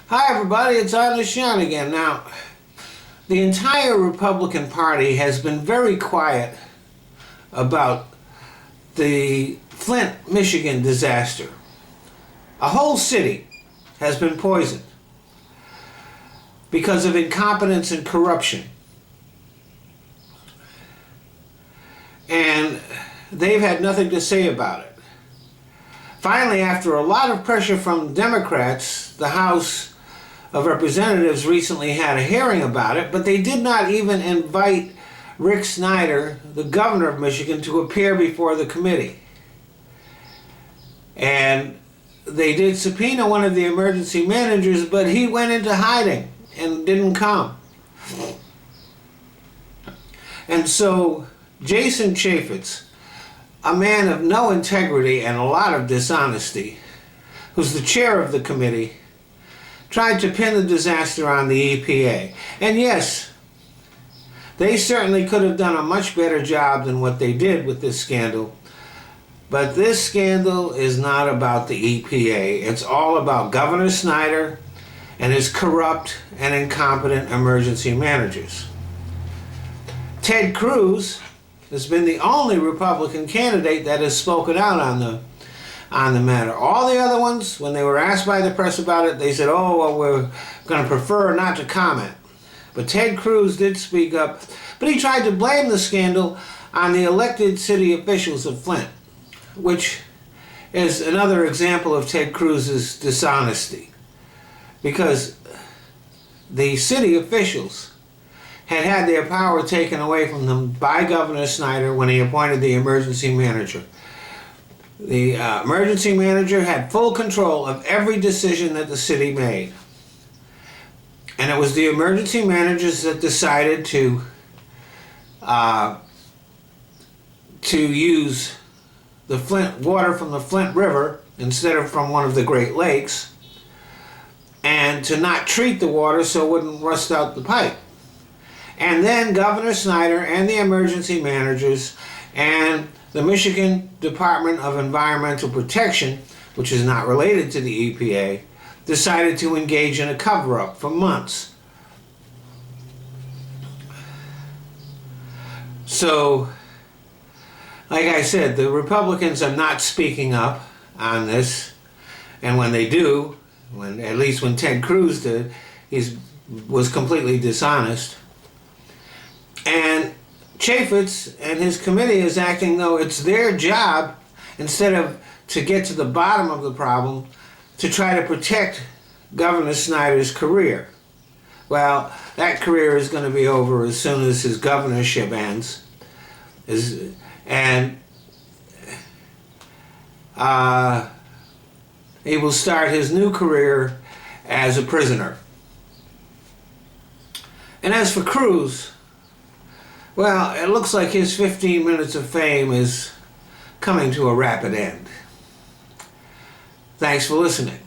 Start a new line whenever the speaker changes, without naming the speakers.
Hi everybody, it's on the Sean again. Now, the entire Republican Party has been very quiet about the Flint, Michigan disaster. A whole city has been poisoned because of incompetence and corruption. And they've had nothing to say about it. Finally, after a lot of pressure from Democrats, the House of Representatives recently had a hearing about it, but they did not even invite Rick Snyder, the governor of Michigan, to appear before the committee. And they did subpoena one of the emergency managers, but he went into hiding and didn't come. And so Jason Chaffetz, a man of no integrity and a lot of dishonesty, who's the chair of the committee, tried to pin the disaster on the EPA. And yes, they certainly could have done a much better job than what they did with this scandal. But this scandal is not about the EPA. It's all about Governor Snyder and his corrupt and incompetent emergency managers. Ted Cruz has been the only Republican candidate that has spoken out on the matter. All the other ones, when they were asked by the press about it, they said, oh, well, we're going to prefer not to comment. But Ted Cruz did speak up, but he tried to blame the scandal on the elected city officials of Flint, which is another example of Ted Cruz's dishonesty. Because the city officials had their power taken away from them by Governor Snyder when he appointed the emergency manager. The emergency manager had full control of every decision that the city made. And it was the emergency managers that decided to use the Flint water from the Flint River instead of from one of the Great Lakes, and to not treat the water so it wouldn't rust out the pipe. And then Governor Snyder and the emergency managers and the Michigan Department of Environmental Protection, which is not related to the EPA, decided to engage in a cover-up for months. So, like I said, the Republicans are not speaking up on this, and when they do, at least when Ted Cruz did, he was completely dishonest. And Chaffetz and his committee is acting though it's their job, instead of to get to the bottom of the problem, to try to protect Governor Snyder's career. Well, that career is going to be over as soon as his governorship ends. And he will start his new career as a prisoner. And as for Cruz, well, it looks like his 15 minutes of fame is coming to a rapid end. Thanks for listening.